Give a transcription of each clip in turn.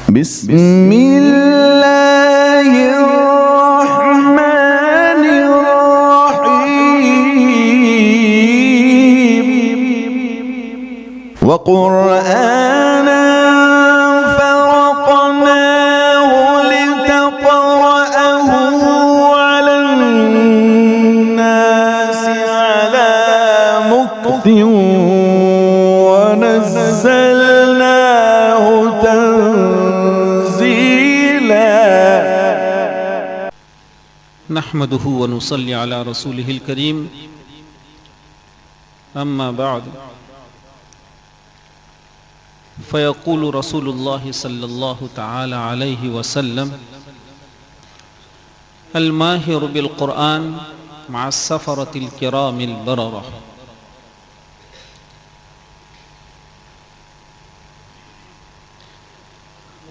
بسم اللہ الرحمن الرحیم وقرآنا فرقناه لتقرأه على الناس على مكث ونزلناه تنزيلا نحمده ونصلي على رسوله الكريم أما بعد فيقول رسول الله صلى الله تعالى عليه وسلم الماهر بالقرآن مع السفرة الكرام البررة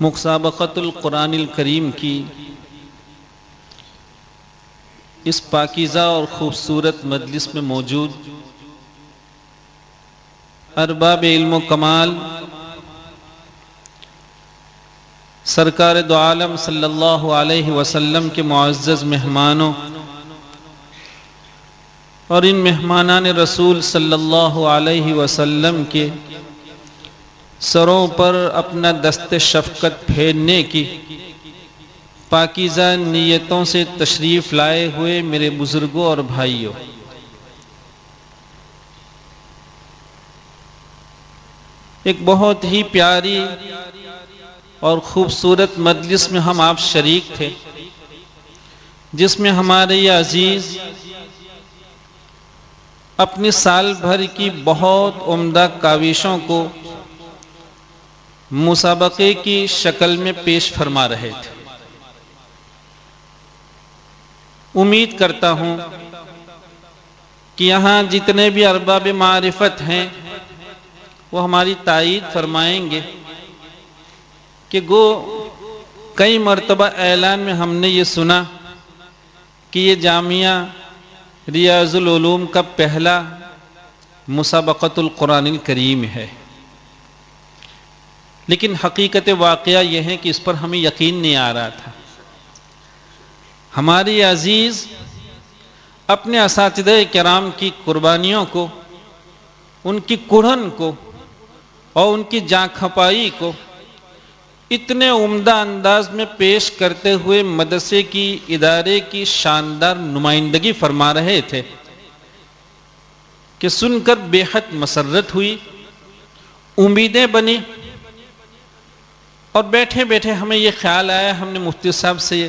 مسابقۃ القرآن الکریم کی اس پاکیزہ اور خوبصورت مجلس میں موجود ارباب علم و کمال سرکار دو عالم صلی اللہ علیہ وسلم کے معزز مہمانوں اور ان مہمانان رسول صلی اللہ علیہ وسلم کے سروں پر اپنا دست شفقت پھیرنے کی پاکیزہ نیتوں سے تشریف لائے ہوئے میرے بزرگوں اور بھائیوں، ایک بہت ہی پیاری اور خوبصورت مجلس میں ہم آپ شریک تھے، جس میں ہمارے یہ عزیز اپنی سال بھر کی بہت عمدہ کاوشوں کو مسابقے کی شکل میں پیش فرما رہے تھے۔ امید کرتا ہوں کہ یہاں جتنے بھی ارباب معرفت ہیں وہ ہماری تائید فرمائیں گے کہ گو کئی مرتبہ اعلان میں ہم نے یہ سنا کہ یہ جامعہ ریاض العلوم کا پہلا مسابقۃ القرآن الکریم ہے، لیکن حقیقت واقعہ یہ ہے کہ اس پر ہمیں یقین نہیں آ رہا تھا۔ ہماری عزیز اپنے اساتذہ کرام کی قربانیوں کو، ان کی کڑھن کو اور ان کی جاں کھپائی کو اتنے عمدہ انداز میں پیش کرتے ہوئے مدرسے کی ادارے کی شاندار نمائندگی فرما رہے تھے کہ سن کر بے حد مسرت ہوئی، امیدیں بنی، اور بیٹھے بیٹھے ہمیں یہ خیال آیا، ہم نے مفتی صاحب سے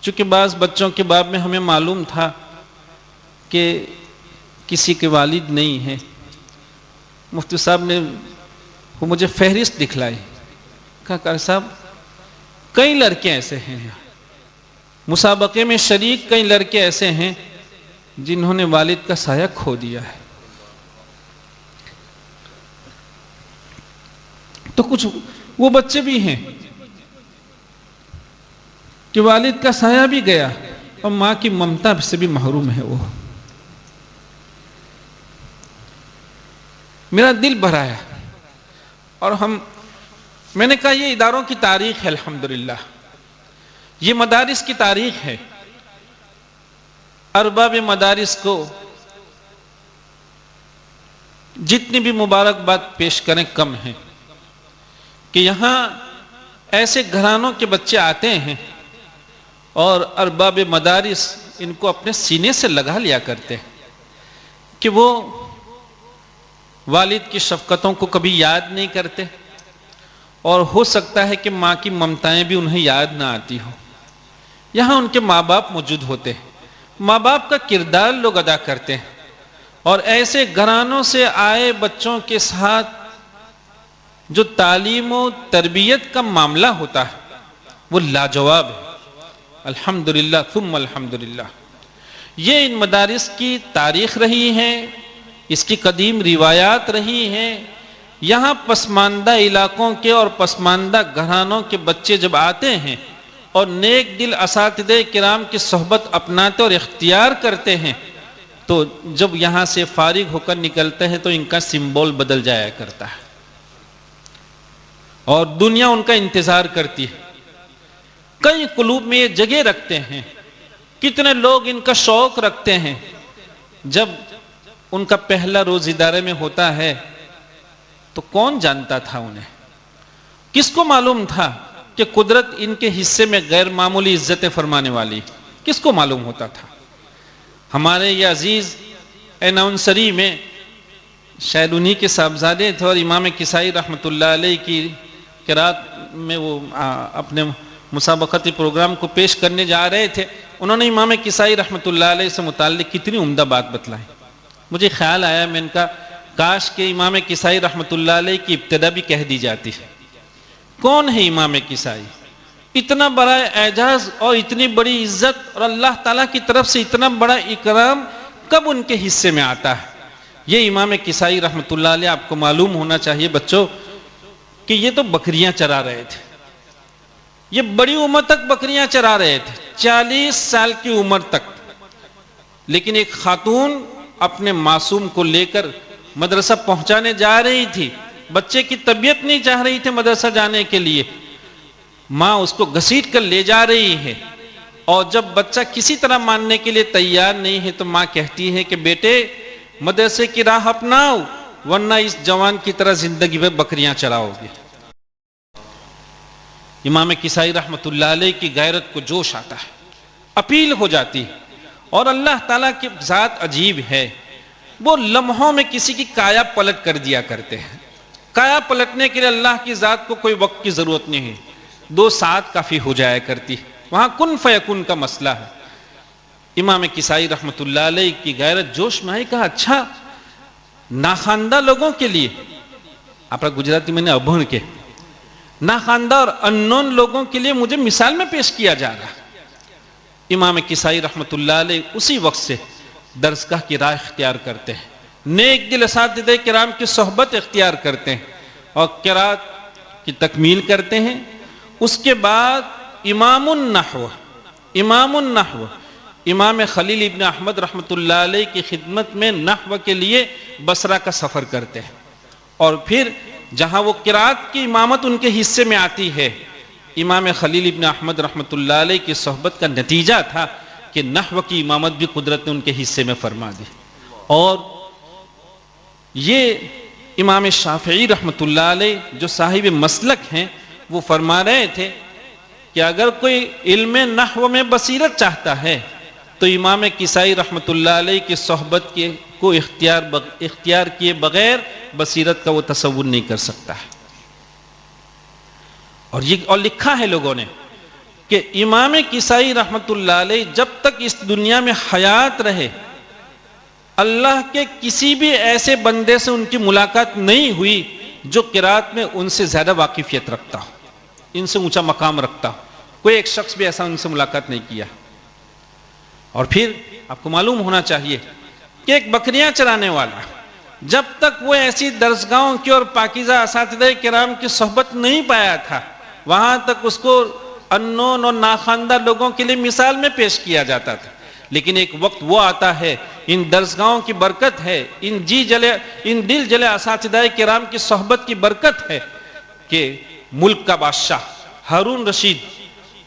چونکہ بعض بچوں کے باب میں ہمیں معلوم تھا کہ کسی کے والد نہیں ہیں، مفتی صاحب نے وہ مجھے فہرست دکھلائی، کہا کہ صاحب کئی لڑکے ایسے ہیں یہاں مسابقے میں شریک، کئی لڑکے ایسے ہیں جنہوں نے والد کا سایہ کھو دیا ہے، تو کچھ وہ بچے بھی ہیں کہ والد کا سایہ بھی گیا اور ماں کی ممتا سے بھی محروم ہے۔ وہ میرا دل بھرایا اور میں نے کہا یہ اداروں کی تاریخ ہے، الحمدللہ یہ مدارس کی تاریخ ہے۔ ارباب مدارس کو جتنی بھی مبارکباد پیش کریں کم ہیں کہ یہاں ایسے گھرانوں کے بچے آتے ہیں اور ارباب مدارس ان کو اپنے سینے سے لگا لیا کرتے ہیں کہ وہ والد کی شفقتوں کو کبھی یاد نہیں کرتے، اور ہو سکتا ہے کہ ماں کی ممتائیں بھی انہیں یاد نہ آتی ہوں۔ یہاں ان کے ماں باپ موجود ہوتے ہیں، ماں باپ کا کردار لوگ ادا کرتے ہیں، اور ایسے گھرانوں سے آئے بچوں کے ساتھ جو تعلیم و تربیت کا معاملہ ہوتا ہے وہ لاجواب ہے، الحمدللہ ثم الحمدللہ۔ یہ ان مدارس کی تاریخ رہی ہے، اس کی قدیم روایات رہی ہیں۔ یہاں پسماندہ علاقوں کے اور پسماندہ گھرانوں کے بچے جب آتے ہیں اور نیک دل اساتذہ کرام کی صحبت اپناتے اور اختیار کرتے ہیں تو جب یہاں سے فارغ ہو کر نکلتے ہیں تو ان کا سمبول بدل جایا کرتا ہے، اور دنیا ان کا انتظار کرتی ہے. کئی قلوب میں یہ جگہ رکھتے ہیں, کتنے لوگ ان کا شوق رکھتے ہیں. جب ان کا پہلا روز ادارے میں ہوتا ہے تو کون جانتا تھا انہیں؟ کس کو معلوم تھا کہ قدرت ان کے حصے میں غیر معمولی عزتیں فرمانے والی؟ کس کو معلوم ہوتا تھا؟ ہمارے یہ عزیز اناؤنسری میں شاید انہی کے صاحبزادے تھے, اور امام کسائی رحمۃ اللہ علیہ کی قرات میں وہ اپنے مسابقتی پروگرام کو پیش کرنے جا رہے تھے. انہوں نے امام کسائی رحمۃ اللہ علیہ سے متعلق کتنی عمدہ بات بتلائی. مجھے خیال آیا, میں ان کا کاش کہ امام کسائی رحمۃ اللہ علیہ کی ابتدا بھی کہہ دی جاتی ہے. کون ہے امام کسائی؟ اتنا بڑا اعجاز اور اتنی بڑی عزت اور اللہ تعالیٰ کی طرف سے اتنا بڑا اکرام کب ان کے حصے میں آتا ہے؟ یہ امام کسائی رحمۃ اللہ علیہ آپ کو معلوم ہونا چاہیے بچوں کہ یہ تو بکریاں چرا رہے تھے. یہ بڑی عمر تک بکریاں چرا رہے تھے, 40 سال کی عمر تک. لیکن ایک خاتون اپنے معصوم کو لے کر مدرسہ پہنچانے جا رہی تھی. بچے کی طبیعت نہیں چاہ رہی تھی مدرسہ جانے کے لیے. ماں اس کو گھسیٹ کر لے جا رہی ہے, اور جب بچہ کسی طرح ماننے کے لیے تیار نہیں ہے تو ماں کہتی ہے کہ بیٹے مدرسے کی راہ اپناؤ, ورنہ اس جوان کی طرح زندگی میں بکریاں چراؤ گے. امام کسائی رحمۃ اللہ علیہ کی غیرت کو جوش آتا ہے, اپیل ہو جاتی ہے. اور اللہ تعالیٰ کی ذات عجیب ہے, وہ لمحوں میں کسی کی کایا پلٹ کر دیا کرتے ہیں. کایا پلٹنے کے لیے اللہ کی ذات کو کوئی وقت کی ضرورت نہیں ہے, 2 ساعت کافی ہو جایا کرتی. وہاں کن فیکن کا مسئلہ ہے. امام کسائی رحمۃ اللہ علیہ کی غیرت جوش میں آئی. کہا اچھا ناخواندہ لوگوں کے لیے, آپ گجراتی میں نے ابھن کے, ناخواندہ اور اننون لوگوں کے لیے مجھے مثال میں پیش کیا جا رہا. امام کسائی رحمۃ اللہ علیہ اسی وقت سے درسگاہ کی راہ اختیار کرتے ہیں, نیک دل اساتذہ کرام کی صحبت اختیار کرتے ہیں, اور قرات کی تکمیل کرتے ہیں. اس کے بعد امام النحو امام خلیل ابن احمد رحمۃ اللہ علیہ کی خدمت میں نحو کے لیے بصرہ کا سفر کرتے ہیں. اور پھر جہاں وہ قرات کی امامت ان کے حصے میں آتی ہے, امام خلیل ابن احمد رحمۃ اللہ علیہ کی صحبت کا نتیجہ تھا کہ نحو کی امامت بھی قدرت نے ان کے حصے میں فرما دی. اور یہ امام شافعی رحمۃ اللہ علیہ جو صاحب مسلک ہیں, وہ فرما رہے تھے کہ اگر کوئی علم نحو میں بصیرت چاہتا ہے تو امام کسائی رحمۃ اللہ علیہ کی صحبت کو اختیار کیے بغیر بصیرت کا وہ تصور نہیں کر سکتا ہے. اور لکھا ہے لوگوں نے کہ امام کسائی رحمۃ اللہ علیہ جب تک اس دنیا میں حیات رہے, اللہ کے کسی بھی ایسے بندے سے ان کی ملاقات نہیں ہوئی جو قرات میں ان سے زیادہ واقفیت رکھتا ہو, ان سے اونچا مقام رکھتا ہو. کوئی ایک شخص بھی ایسا ان سے ملاقات نہیں کیا. اور پھر آپ کو معلوم ہونا چاہیے کہ ایک بکریاں چرانے والا جب تک وہ ایسی درسگاہوں کی اور پاکیزہ اساتذہ کرام کی صحبت نہیں پایا تھا, وہاں تک اس کو انون اور ناخواندہ لوگوں کے لیے مثال میں پیش کیا جاتا تھا. لیکن ایک وقت وہ آتا ہے, ان درسگاہوں کی برکت ہے, ان دل جلے اساتذہ کرام کی صحبت کی برکت ہے کہ ملک کا بادشاہ ہارون رشید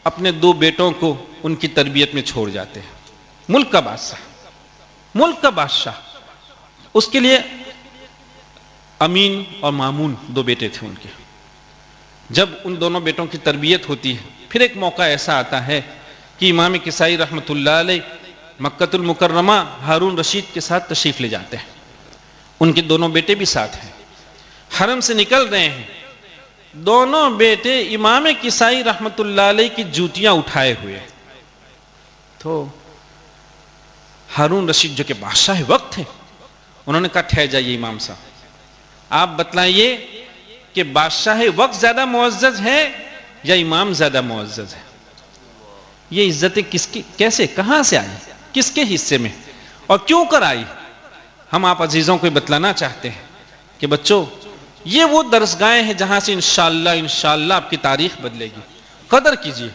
اپنے 2 بیٹوں کو ان کی تربیت میں چھوڑ جاتے ہیں. ملک کا بادشاہ, اس کے لیے امین اور مامون 2 بیٹے تھے ان کے. جب ان دونوں بیٹوں کی تربیت ہوتی ہے, پھر ایک موقع ایسا آتا ہے کہ امام کسائی رحمۃ اللہ علیہ مکۃ المکرمہ ہارون رشید کے ساتھ تشریف لے جاتے ہیں. ان کے دونوں بیٹے بھی ساتھ ہیں, حرم سے نکل رہے ہیں. دونوں بیٹے امام کسائی رحمۃ اللہ علیہ کی جوتیاں اٹھائے ہوئے. تو ہارون رشید جو کہ بادشاہ وقت تھے, انہوں نے کہا ٹھہر جائیے امام صاحب, آپ بتلائیے کہ بادشاہ وقت زیادہ معزز ہے یا امام زیادہ معزز ہے؟ یہ عزتیں کیسے کہاں سے آئی, کس کے حصے میں اور کیوں کر آئی؟ ہم آپ عزیزوں کو بتلانا چاہتے ہیں کہ بچوں یہ وہ درسگاہیں ہیں جہاں سے انشاءاللہ آپ کی تاریخ بدلے گی. قدر کیجیے.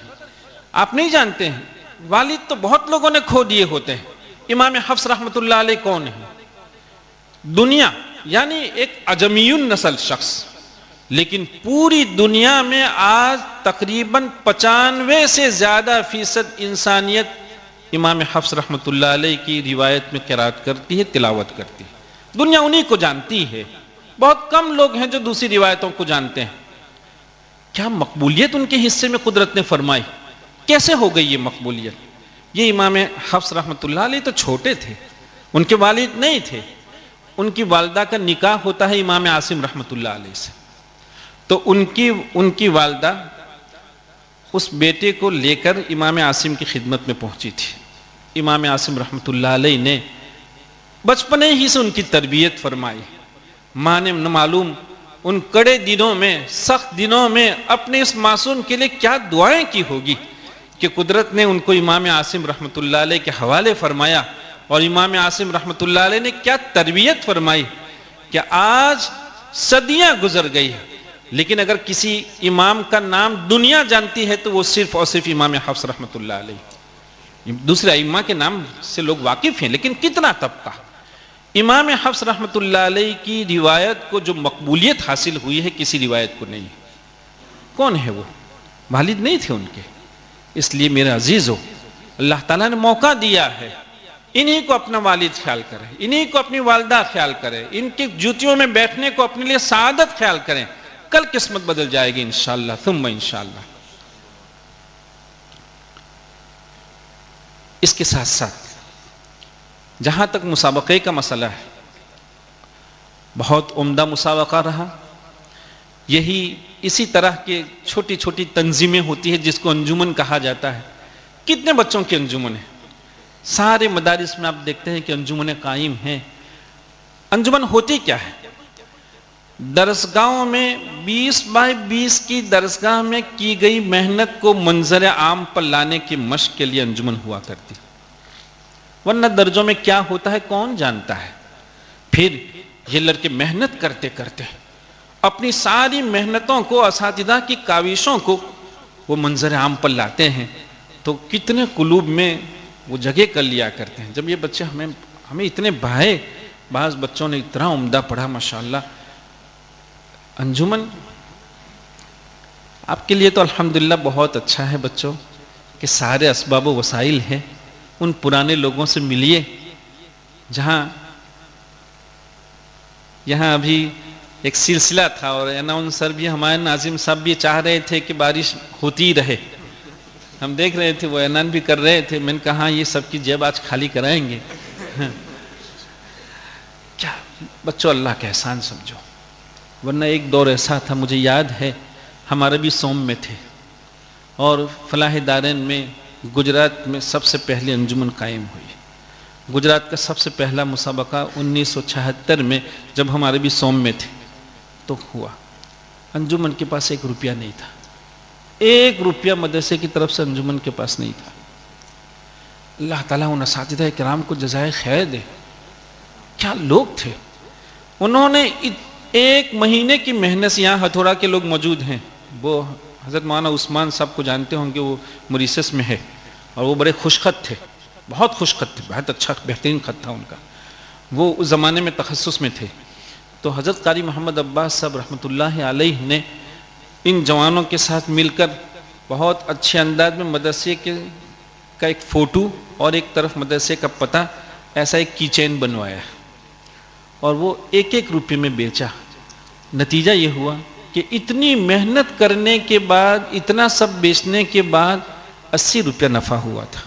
آپ نہیں جانتے ہیں, والد تو بہت لوگوں نے کھو دیے ہوتے ہیں. امام حفص رحمۃ اللہ علیہ کون ہے؟ دنیا یعنی ایک عجمی النسل شخص, لیکن پوری دنیا میں آج تقریباً 95 سے زیادہ فیصد انسانیت امام حفص رحمۃ اللہ علیہ کی روایت میں قرات کرتی ہے، تلاوت کرتی ہے، دنیا انہی کو جانتی ہے، بہت کم لوگ ہیں جو دوسری روایتوں کو جانتے ہیں۔ کیا مقبولیت ان کے حصے میں قدرت نے فرمائی، کیسے ہو گئی یہ مقبولیت؟ یہ امام حفص رحمۃ اللہ علیہ تو چھوٹے تھے، ان کے والد نہیں تھے، ان کی والدہ کا نکاح ہوتا ہے امام عاصم رحمۃ اللہ علیہ سے، تو ان کی والدہ اس بیٹے کو لے کر امام عاصم کی خدمت میں پہنچی تھی۔ امام عاصم رحمۃ اللہ علیہ نے بچپنے ہی سے ان کی تربیت فرمائی۔ ماں نے نہ معلوم ان کڑے دنوں میں، سخت دنوں میں اپنے اس معصوم کے لیے کیا دعائیں کی ہوگی کہ قدرت نے ان کو امام عاصم رحمۃ اللہ علیہ کے حوالے فرمایا، اور امام عاصم رحمۃ اللہ علیہ نے کیا تربیت فرمائی کہ آج صدیاں گزر گئی، لیکن اگر کسی امام کا نام دنیا جانتی ہے تو وہ صرف اور صرف امام حفص رحمۃ اللہ علیہ۔ دوسرے ائمہ کے نام سے لوگ واقف ہیں، لیکن کتنا طبقہ۔ امام حفص رحمۃ اللہ علیہ کی روایت کو جو مقبولیت حاصل ہوئی ہے کسی روایت کو نہیں۔ کون ہے وہ؟ والد نہیں تھے ان کے، اس لیے میرے عزیزو، اللہ تعالیٰ نے موقع دیا ہے، انہی کو اپنا والد خیال کرے، انہی کو اپنی والدہ خیال کرے، ان کی جوتیوں میں بیٹھنے کو اپنے لیے سعادت خیال کریں، کل قسمت بدل جائے گی انشاءاللہ ثم انشاءاللہ۔ اس کے ساتھ ساتھ جہاں تک مسابقے کا مسئلہ ہے، بہت عمدہ مسابقہ رہا۔ اسی طرح کے چھوٹی چھوٹی تنظیمیں ہوتی ہیں جس کو انجمن کہا جاتا ہے۔ کتنے بچوں کی انجمن ہے؟ سارے مدارس میں آپ دیکھتے ہیں کہ انجمنیں قائم ہیں۔ انجمن ہوتی کیا ہے؟ درسگاہوں میں 20x20 کی درسگاہ میں کی گئی محنت کو منظر عام پر لانے کی مشق کے لیے انجمن ہوا کرتی، ورنہ درجوں میں کیا ہوتا ہے کون جانتا ہے۔ پھر یہ لڑکے محنت کرتے کرتے اپنی ساری محنتوں کو، اساتذہ کی کاوشوں کو وہ منظر عام پر لاتے ہیں، تو کتنے قلوب میں وہ جگہ کر لیا کرتے ہیں۔ جب یہ بچے ہمیں اتنے بھائے، بعض بچوں نے اتنا عمدہ پڑھا ماشاءاللہ۔ انجمن آپ کے لیے تو الحمدللہ بہت اچھا ہے بچوں کہ سارے اسباب و وسائل ہیں۔ ان پرانے لوگوں سے ملیے جہاں یہاں ابھی ایک سلسلہ تھا، اور اناؤنسر بھی، ہمارے ناظم صاحب بھی چاہ رہے تھے کہ بارش ہوتی رہے، ہم دیکھ رہے تھے وہ اعلان بھی کر رہے تھے۔ میں نے کہا یہ سب کی جیب آج خالی کرائیں گے کیا بچوں، اللہ کا احسان سمجھو، ورنہ ایک دور ایسا تھا، مجھے یاد ہے ہمارا بھی سوم میں تھے، اور فلاح دارین میں گجرات میں سب سے پہلے انجمن قائم ہوئی۔ گجرات کا سب سے پہلا مسابقہ 1976 میں جب ہمارے بھی سوم میں تھے تو ہوا۔ انجمن کے پاس 1 روپیہ نہیں تھا، 1 روپیہ مدرسے کی طرف سے انجمن کے پاس نہیں تھا۔ اللہ تعالیٰ ان اساتذہ کرام کو جزائے خیر دے، کیا لوگ تھے۔ انہوں نے 1 مہینے کی محنت سے، یہاں ہتھوڑا کے لوگ موجود ہیں، وہ حضرت مولانا عثمان صاحب کو جانتے ہوں گے، وہ موریشس میں ہے، اور وہ بڑے خوش خط تھے، بہت خوش خط تھے، بہت اچھا بہترین خط تھا ان کا، وہ اس زمانے میں تخصص میں تھے۔ تو حضرت قاری محمد عباس صاحب رحمۃ اللہ علیہ نے ان جوانوں کے ساتھ مل کر بہت اچھے انداز میں مدرسے کا ایک فوٹو اور ایک طرف مدرسے کا پتہ، ایسا ایک کی چین بنوایا، اور وہ 1 روپے میں بیچا۔ نتیجہ یہ ہوا کہ اتنی محنت کرنے کے بعد، اتنا سب بیچنے کے بعد 80 روپیہ نفع ہوا تھا،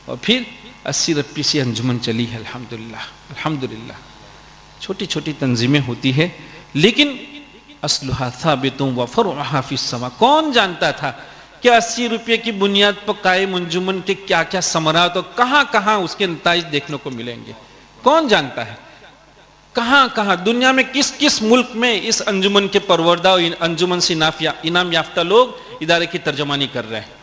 اور پھر 80 روپے سے انجمن چلی ہے۔ الحمدللہ الحمدللہ۔ چھوٹی چھوٹی تنظیمیں ہوتی ہے، لیکن اصلها ثابت وفرعها فی السماء۔ کون جانتا تھا کہ 80 روپے کی بنیاد پر قائم انجمن کے کیا کیا ثمرات اور کہاں کہاں اس کے نتائج دیکھنے کو ملیں گے؟ کون جانتا ہے؟ کہاں کہاں دنیا میں کس کس ملک میں اس انجمن کے پروردہ اور انجمن سے انعام یافتہ لوگ ادارے کی ترجمانی کر رہے ہیں۔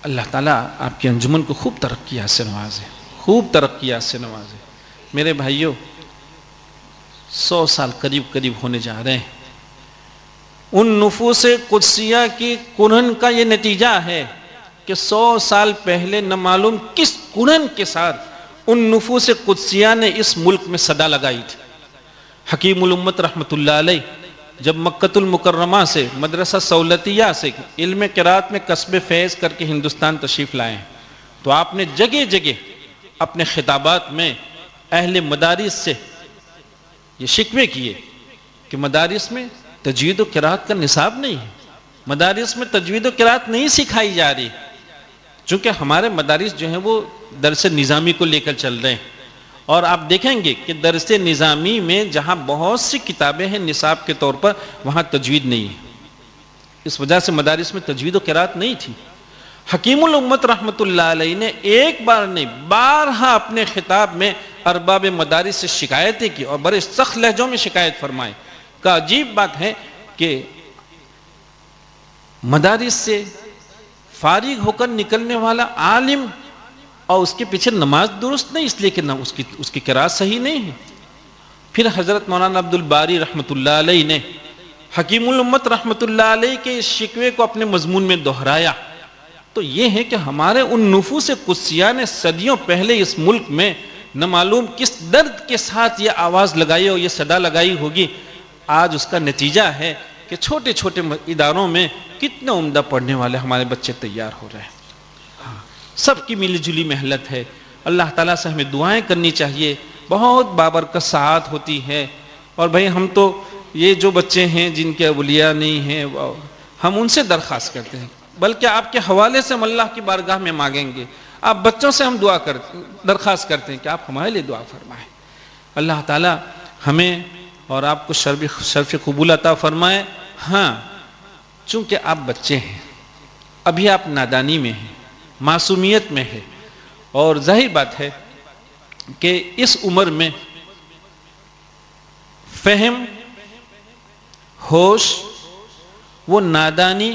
اللہ تعالیٰ آپ کی انجمن کو خوب ترقیات سے نوازے، خوب ترقیات سے نوازے۔ میرے بھائیوں، 100 سال قریب ہونے جا رہے ہیں۔ ان نفوس قدسیہ کی کنن کا یہ نتیجہ ہے کہ 100 سال پہلے نہ معلوم کس کنن کے ساتھ ان نفوس قدسیہ نے اس ملک میں صدا لگائی تھی۔ حکیم الامت رحمۃ اللہ علیہ جب مکۃ المکرمہ سے مدرسہ سہولتیہ سے علم قرات میں کسب فیض کر کے ہندوستان تشریف لائے ہیں، تو آپ نے جگہ جگہ اپنے خطابات میں اہل مدارس سے یہ شکوے کیے کہ مدارس میں تجوید و قرات کا نصاب نہیں ہے، مدارس میں تجوید و قرات نہیں سکھائی جا رہی، چونکہ ہمارے مدارس جو ہیں وہ درس نظامی کو لے کر چل رہے ہیں، اور آپ دیکھیں گے کہ درس نظامی میں جہاں بہت سی کتابیں ہیں نصاب کے طور پر، وہاں تجوید نہیں ہے، اس وجہ سے مدارس میں تجوید و قرات نہیں تھی۔ حکیم الامت رحمۃ اللہ علیہ نے ایک بار نہیں بارہا اپنے خطاب میں ارباب مدارس سے شکایتیں کی، اور بڑے سخت لہجوں میں شکایت فرمائے کہ عجیب بات ہے کہ مدارس سے فارغ ہو کر نکلنے والا عالم اور اس کے پیچھے نماز درست نہیں، اس لیے کہ اس کی قرات صحیح نہیں ہے۔ پھر حضرت مولانا عبد الباری رحمۃ اللہ علیہ نے حکیم الامت رحمۃ اللہ علیہ کے اس شکوے کو اپنے مضمون میں دہرایا، تو یہ ہے کہ ہمارے ان نفوس قدسیہ نے صدیوں پہلے اس ملک میں نہ معلوم کس درد کے ساتھ یہ آواز لگائی اور یہ صدا لگائی ہوگی، آج اس کا نتیجہ ہے کہ چھوٹے چھوٹے اداروں میں کتنے عمدہ پڑھنے والے ہمارے بچے تیار ہو رہے ہیں۔ سب کی ملی جلی محنت ہے، اللہ تعالیٰ سے ہمیں دعائیں کرنی چاہیے، بہت بابرکت ساعات ہوتی ہے۔ اور بھائی ہم تو یہ جو بچے ہیں جن کے اولیاء نہیں ہیں ہم ان سے درخواست کرتے ہیں، بلکہ آپ کے حوالے سے ہم اللہ کی بارگاہ میں مانگیں گے، آپ بچوں سے ہم درخواست کرتے ہیں کہ آپ ہمارے لیے دعا فرمائیں، اللہ تعالیٰ ہمیں اور آپ کو شرف قبول عطا فرمائے۔ ہاں چونکہ آپ بچے ہیں، ابھی آپ نادانی میں ہیں، معصومیت میں ہے، اور ظاہر بات ہے کہ اس عمر میں فہم، ہوش، وہ نادانی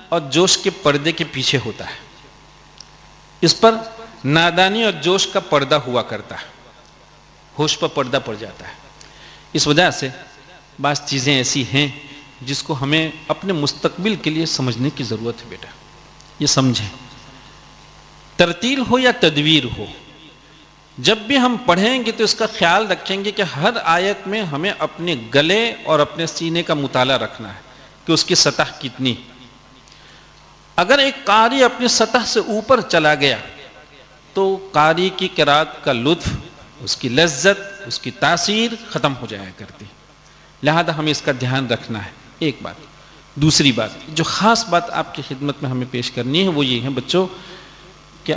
اور جوش کے پردے کے پیچھے ہوتا ہے، اس پر نادانی اور جوش کا پردہ ہوا کرتا ہے، ہوش پر پردہ پڑ جاتا ہے۔ اس وجہ سے بعض چیزیں ایسی ہیں جس کو ہمیں اپنے مستقبل کے لیے سمجھنے کی ضرورت ہے۔ بیٹا یہ سمجھیں، ترتیل ہو یا تدویر ہو، جب بھی ہم پڑھیں گے تو اس کا خیال رکھیں گے کہ ہر آیت میں ہمیں اپنے گلے اور اپنے سینے کا مطالعہ رکھنا ہے کہ اس کی سطح کتنی۔ اگر ایک قاری اپنی سطح سے اوپر چلا گیا تو قاری کی قرات کا لطف، اس کی لذت، اس کی تاثیر ختم ہو جایا کرتی، لہذا ہمیں اس کا دھیان رکھنا ہے۔ ایک بات، دوسری بات جو خاص بات آپ کی خدمت میں ہمیں پیش کرنی ہے وہ یہ ہے بچوں کہ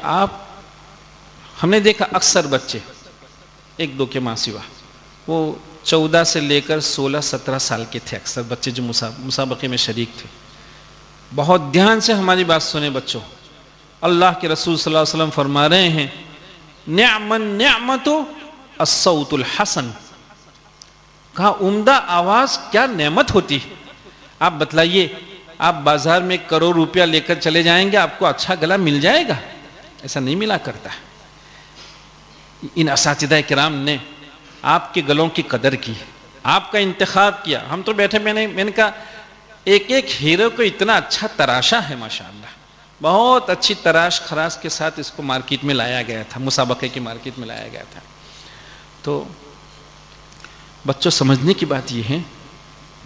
ہم نے دیکھا اکثر بچے ایک دو کے ماں سوا وہ 14 سے لے کر 16-17 سال کے تھے، اکثر بچے جو مسابقے میں شریک تھے۔ بہت دھیان سے ہماری بات سنیں بچوں، اللہ کے رسول صلی اللہ علیہ وسلم فرما رہے ہیں نعم النعمت الصوت الحسن، کہا عمدہ آواز کیا نعمت ہوتی ہے۔ آپ بتلائیے، آپ بازار میں 1 کروڑ روپیہ لے کر چلے جائیں گے، آپ کو اچھا گلا مل جائے گا؟ ایسا نہیں ملا کرتا ہے۔ ان اساتذہ کرام نے آپ کے گلوں کی قدر کی، آپ کا انتخاب کیا۔ ہم تو بیٹھے، میں نے کہا ایک ایک ہیرو کو اتنا اچھا تراشا ہے ماشاءاللہ، بہت اچھی تراش خراش کے ساتھ اس کو مارکیٹ میں لایا گیا تھا، مسابقے کی مارکیٹ میں لایا گیا تھا۔ تو بچوں سمجھنے کی بات یہ ہے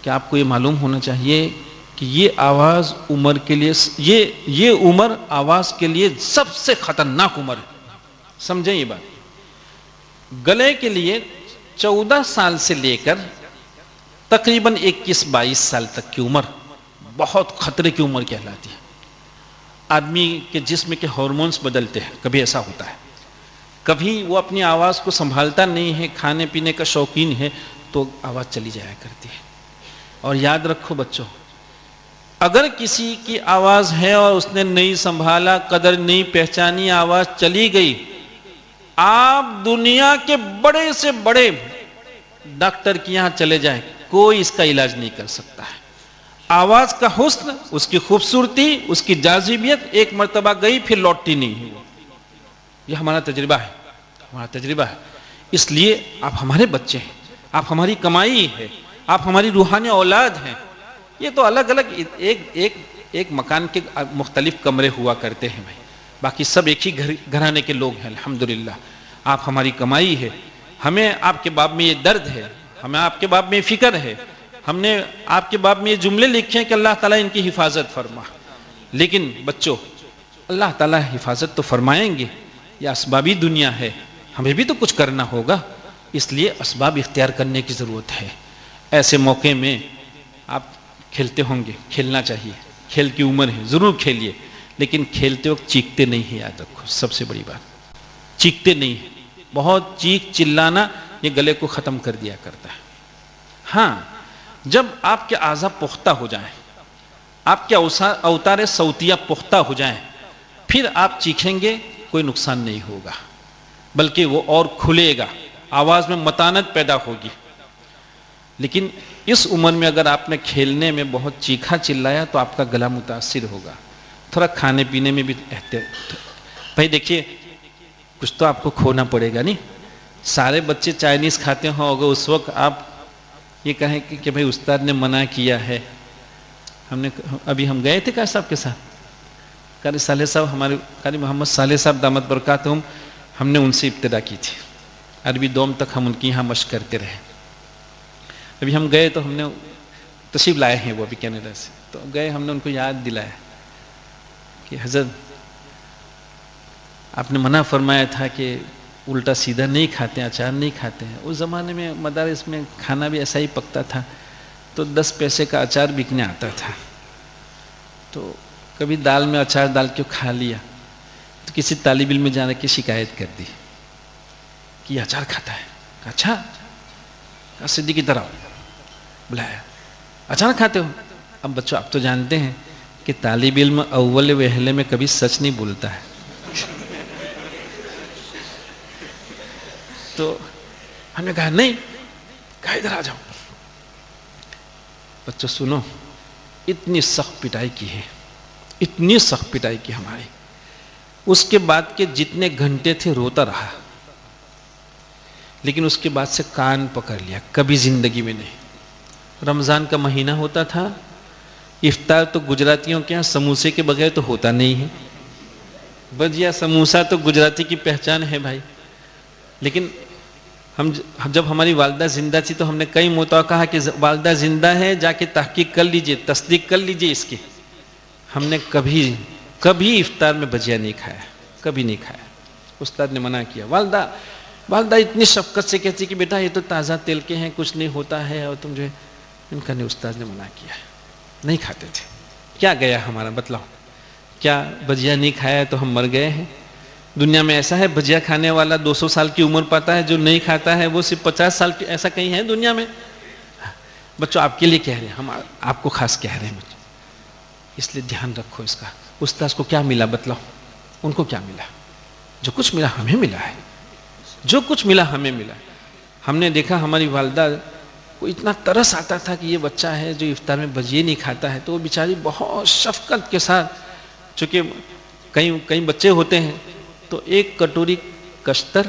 کہ آپ کو یہ معلوم ہونا چاہیے کہ یہ آواز عمر کے لیے، یہ عمر آواز کے لیے سب سے خطرناک عمر ہے، سمجھیں یہ بات۔ گلے کے لیے 14 سال سے لے کر تقریباً 21-22 سال تک کی عمر بہت خطرے کی عمر کہلاتی ہے۔ آدمی کے جسم کے ہارمونز بدلتے ہیں، کبھی ایسا ہوتا ہے، کبھی وہ اپنی آواز کو سنبھالتا نہیں ہے، کھانے پینے کا شوقین ہے تو آواز چلی جایا کرتی ہے۔ اور یاد رکھو بچوں، اگر کسی کی آواز ہے اور اس نے نہیں سنبھالا، قدر نہیں پہچانی، آواز چلی گئی، آپ دنیا کے بڑے سے بڑے ڈاکٹر کے یہاں چلے جائیں، کوئی اس کا علاج نہیں کر سکتا ہے۔ آواز کا حسن، اس کی خوبصورتی، اس کی جاذبیت ایک مرتبہ گئی پھر لوٹتی نہیں ہے۔ یہ ہمارا تجربہ ہے، ہمارا تجربہ ہے۔ اس لیے آپ ہمارے بچے ہیں، آپ ہماری کمائی ہے، آپ ہماری روحانی اولاد ہیں۔ یہ تو الگ الگ ایک مکان کے مختلف کمرے ہوا کرتے ہیں بھائی، باقی سب ایک ہی گھرانے کے لوگ ہیں الحمدللہ۔ آپ ہماری کمائی ہے، ہمیں آپ کے باب میں یہ درد ہے، ہمیں آپ کے باب میں فکر ہے، ہم نے آپ کے باب میں یہ جملے لکھے ہیں کہ اللہ تعالیٰ ان کی حفاظت فرما. لیکن بچوں، اللہ تعالیٰ حفاظت تو فرمائیں گے، یہ اسبابی دنیا ہے، ہمیں بھی تو کچھ کرنا ہوگا، اس لیے اسباب اختیار کرنے کی ضرورت ہے. ایسے موقع میں آپ کھیلتے ہوں گے، کھیلنا چاہیے، کھیل کی عمر ہے، ضرور کھیلیے، لیکن کھیلتے وقت چیختے نہیں ہیں، یاد رکھو سب سے بڑی بات، چیختے نہیں ہیں. بہت چیخ چلانا یہ گلے کو ختم کر دیا کرتا ہے. ہاں، جب آپ کے اعضاء پختہ ہو جائیں، آپ کے اوتار صوتیہ پختہ ہو جائیں، پھر آپ چیخیں گے، کوئی نقصان نہیں ہوگا، بلکہ وہ اور کھلے گا، آواز میں متانت پیدا ہوگی. لیکن اس عمر میں اگر آپ نے کھیلنے میں بہت چیخا چلایا تو آپ کا گلا متاثر ہوگا. تھوڑا کھانے پینے میں بھی احتیاط. بھائی دیکھیے، کچھ تو آپ کو کھونا پڑے گا. نہیں سارے بچے چائنیز کھاتے ہوں اگر اس وقت آپ یہ کہیں کہ بھائی استاد نے منع کیا ہے. ابھی ہم گئے تھے قاری صاحب کے ساتھ، قاری صالح صاحب، ہمارے قاری محمد صالح صاحب دامت برکاتہم، ہم نے ان سے ابتدا کی تھی. عربی دوم تک ہم ان کی یہاں مشق کرتے رہے. ابھی ہم گئے تو ہم نے تشریف لائے ہیں وہ ابھی کینیڈا سے، تو گئے ہم نے ان کو یاد دلایا کہ حضرت آپ نے منع فرمایا تھا کہ الٹا سیدھا نہیں کھاتے ہیں، اچار نہیں کھاتے ہیں. اس زمانے میں مدارس میں کھانا بھی ایسا ہی پکتا تھا، تو 10 پیسے کا اچار بکنے آتا تھا. تو کبھی دال میں اچار ڈال کے کھا لیا تو کسی طالب علم میں جانے کی شکایت کر دی کہ یہ اچار کھاتا ہے. اچھا صدیق کی طرح بلایا، اچار کھاتے ہو؟ اب بچوں آپ تو جانتے ہیں کہ طالب علم اول وہلے میں کبھی سچ نہیں بولتا ہے. تو ہم نے کہا نہیں، کہا ادھر آ جاؤ. بچوں سنو، اتنی سخت پٹائی کی ہے، اتنی سخت پٹائی کی ہماری. اس کے بعد کے جتنے گھنٹے تھے روتا رہا، لیکن اس کے بعد سے کان پکڑ لیا، کبھی زندگی میں نہیں. رمضان کا مہینہ ہوتا تھا، افطار تو گجراتیوں کے یہاں سموسے کے بغیر تو ہوتا نہیں ہے. بجیا سموسا تو گجراتی کی پہچان ہے بھائی. لیکن جب ہماری والدہ زندہ تھی تو ہم نے کئی مرتبہ کہا کہ والدہ زندہ ہے، جا کے تحقیق کر لیجئے، تصدیق کر لیجئے اس کی. ہم نے کبھی افطار میں بجیا نہیں کھایا، کبھی نہیں کھایا. استاد نے منع کیا. والدہ اتنی شفقت سے کہتی کہ بیٹا یہ تو تازہ تیل کے ہیں، کچھ نہیں ہوتا ہے، اور تم جو ہے ان کا نہیں. استاد نے منع کیا، نہیں کھاتے تھے. کیا گیا ہمارا؟ بتلاؤ، کیا بجیا نہیں کھایا تو ہم مر گئے ہیں؟ دنیا میں ایسا ہے بجیا کھانے والا 200 سال کی عمر پاتا ہے، جو نہیں کھاتا ہے وہ صرف 50 سال کی؟ ایسا کہیں ہے دنیا میں؟ بچوں آپ کے لیے کہہ رہے ہیں، ہم آپ کو خاص کہہ رہے ہیں بچوں. اس لیے دھیان رکھو اس کا. استاذ کو کیا ملا بتلاؤ؟ ان کو کیا ملا؟ جو کچھ ملا ہمیں ملا ہے، جو کچھ ملا ہمیں ملا. ہم نے دیکھا ہماری والدہ کو اتنا ترس آتا تھا کہ یہ بچہ ہے جو افطار میں بجیے نہیں کھاتا ہے، تو وہ بیچاری بہت شفقت کے ساتھ، چونکہ کئی بچے ہوتے ہیں تو ایک کٹوری کشتر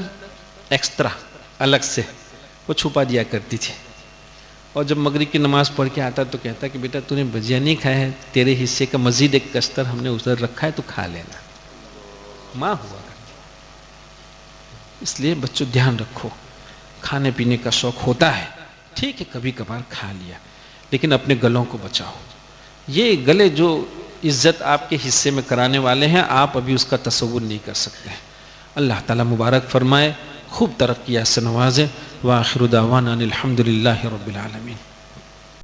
ایکسٹرا الگ سے وہ چھپا دیا کرتی تھی. اور جب مغرب کی نماز پڑھ کے آتا تو کہتا کہ بیٹا تو نے بجیا نہیں کھایا ہے، تیرے حصے کا مزید ایک کشتر ہم نے ادھر رکھا ہے تو کھا لینا. ماں ہوا کرتی. اس لیے بچوں دھیان رکھو، کھانے پینے کا شوق ہوتا ہے، ٹھیک ہے کبھی کبھار کھا لیا، لیکن اپنے گلوں کو بچاؤ. یہ گلے جو عزت آپ کے حصے میں کرانے والے ہیں، آپ ابھی اس کا تصور نہیں کر سکتے. اللہ تعالیٰ مبارک فرمائے، خوب ترقیات سے نوازے. وآخر دعوانا الحمد للہ رب العالمین.